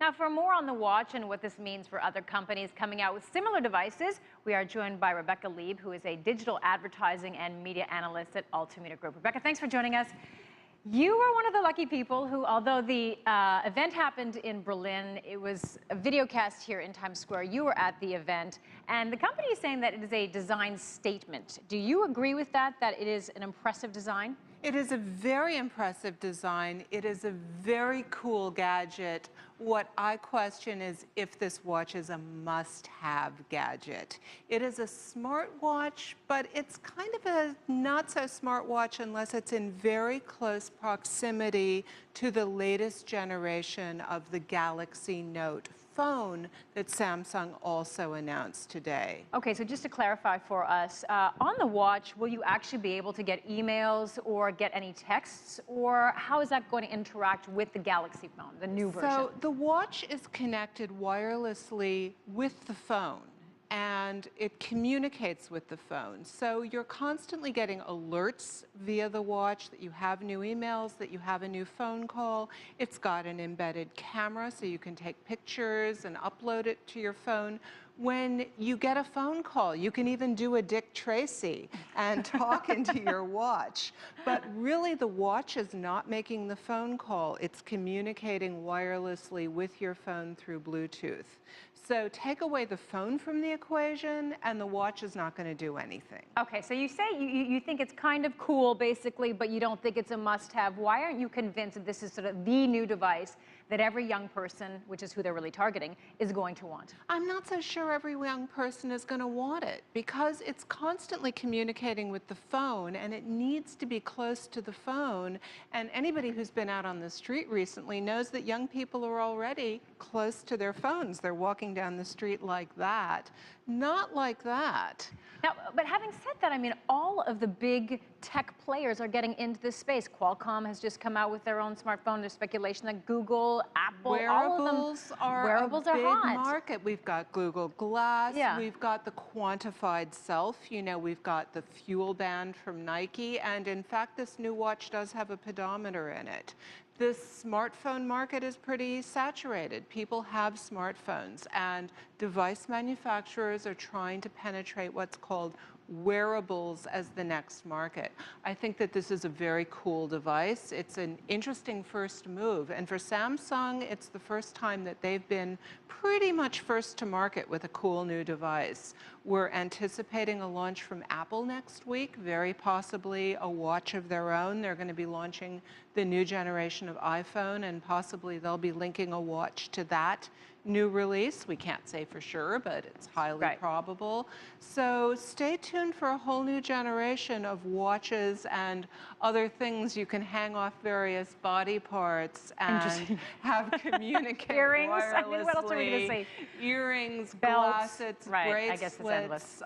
Now, for more on the watch and what this means for other companies coming out with similar devices, we are joined by Rebecca Lieb, who is a digital advertising and media analyst at Altimeter Group. Rebecca, thanks for joining us. You were one of the lucky people who, although the event happened in Berlin, it was a video cast here in Times Square. You were at the event, and the company is saying that it is a design statement. Do you agree with that it is an impressive design? It is a very impressive design. It is a very cool gadget. What I question is if this watch is a must-have gadget. It is a smartwatch, but it's kind of a not-so-smart watch unless it's in very close proximity to the latest generation of the Galaxy Note phone that Samsung also announced today. Okay, so just to clarify for us, on the watch, will you actually be able to get emails or get any texts, or how is that going to interact with the Galaxy phone, the new version? So the watch is connected wirelessly with the phone, and it communicates with the phone. So you're constantly getting alerts via the watch that you have new emails, that you have a new phone call. It's got an embedded camera so you can take pictures and upload it to your phone. When you get a phone call, you can even do a Dick Tracy and talk into your watch. But really, the watch is not making the phone call. It's communicating wirelessly with your phone through Bluetooth. So take away the phone from the equation, and the watch is not going to do anything. Okay, so you say you think it's kind of cool, basically, but you don't think it's a must-have. Why aren't you convinced that this is sort of the new device that every young person, which is who they're really targeting, is going to want? I'm not so sure every young person is going to want it because it's constantly communicating with the phone, and it needs to be close to the phone. And anybody who's been out on the street recently knows that young people are already close to their phones. They're walking down the street like that, not like that. Now, but having said that, I mean, all of the big tech players are getting into this space. Qualcomm has just come out with their own smartphone. There's speculation that Google, Apple, wearables are a big hot. market. We've got Google Glass. Yeah. We've got the quantified self. You know, we've got the Fuel Band from Nike. And in fact, this new watch does have a pedometer in it. This smartphone market is pretty saturated. People have smartphones, and device manufacturers are trying to penetrate what's called wearables as the next market. I think that this is a very cool device. It's an interesting first move. And for Samsung, it's the first time that they've been pretty much first to market with a cool new device. We're anticipating a launch from Apple next week, very possibly a watch of their own. They're going to be launching the new generation of iPhone, and possibly they'll be linking a watch to that new release. We can't say for sure, but it's highly probable. So stay tuned for a whole new generation of watches and other things you can hang off various body parts and have communicate earrings. wirelessly. I mean, what else are we going to say? Earrings, belts, bracelets, I guess it's endless.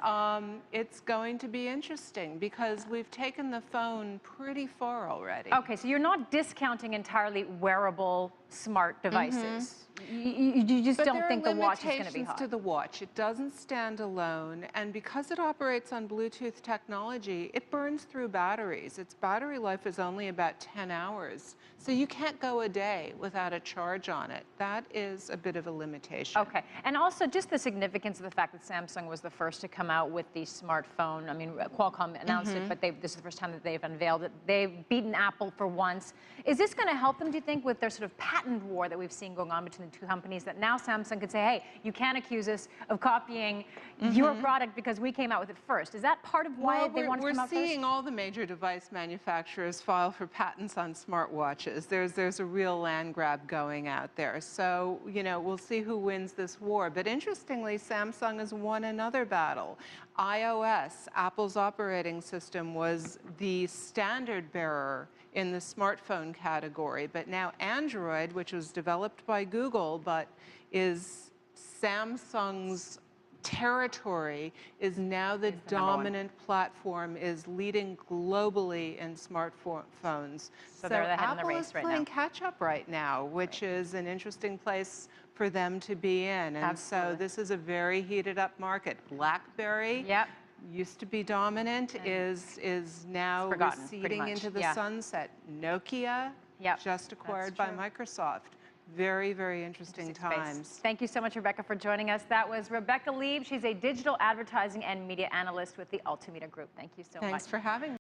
It's going to be interesting because we've taken the phone pretty far already. Okay, so you're not discounting entirely wearable smart devices. You just don't think the watch is going to be hot. To the watch. It doesn't stand alone, and because it operates on Bluetooth technology, it burns through batteries. Its battery life is only about 10 hours, so you can't go a day without a charge on it. That is a bit of a limitation. Okay, and also just the significance of the fact that Samsung was the first to come out with the smartphone. I mean, Qualcomm announced it, but this is the first time that they've unveiled it. They've beaten Apple for once. Is this going to help them, do you think, with their sort of patent war that we've seen going on between the two companies, that now Samsung could say, hey, you can't accuse us of copying your product because we came out with it first? Is that part of why they want to come out first? We're seeing all the major device manufacturers file for patents on smartwatches. There's a real land grab going out there. So, you know, we'll see who wins this war. But interestingly, Samsung has won another battle. iOS, Apple's operating system, was the standard bearer in the smartphone category. But now Android, which was developed by Google but is Samsung's territory, is now the dominant platform, is leading globally in smartphones. So they're ahead in the race right now. Apple is playing catch up right now, which is an interesting place for them to be in. And so this is a very heated up market. BlackBerry used to be dominant, is now receding into the sunset. Nokia, just acquired by Microsoft. Very, very interesting times. Thank you so much, Rebecca, for joining us. That was Rebecca Lieb. She's a digital advertising and media analyst with the Altimeter Group. Thank you so much. Thanks for having me.